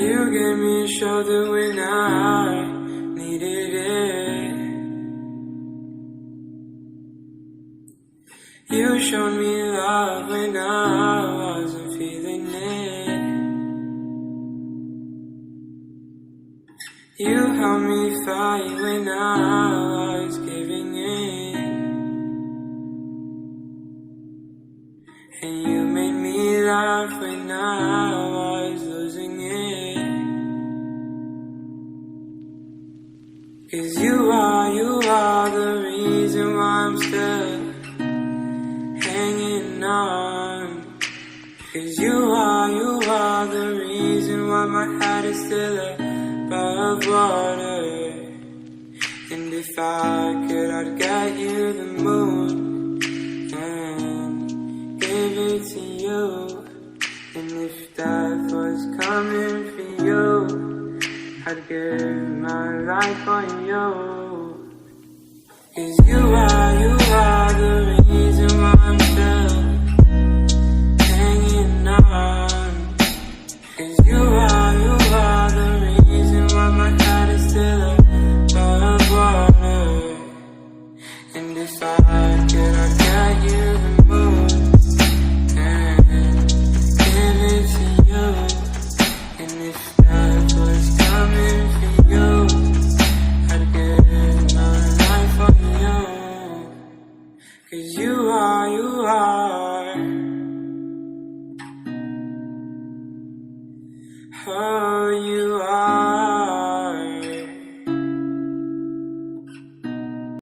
You gave me a shoulder when I needed it. You showed me love when I wasn't feeling it. You helped me fight when I was giving in. And you made me laugh when I was losing it. 'Cause you are the reason why I'm still hanging on. 'Cause you are the reason why my head is still above water. And if I could, I'd get you the moon and give it to you. And if death was coming for you, I'd give my life on you. 'Cause you are the reason why I'm still hanging on. 'Cause you are the reason why my head is still above water. And if I could, I'd get you the moon and give it to you. And if death was coming for you, I'd give my life on you. 'Cause you are oh, you are.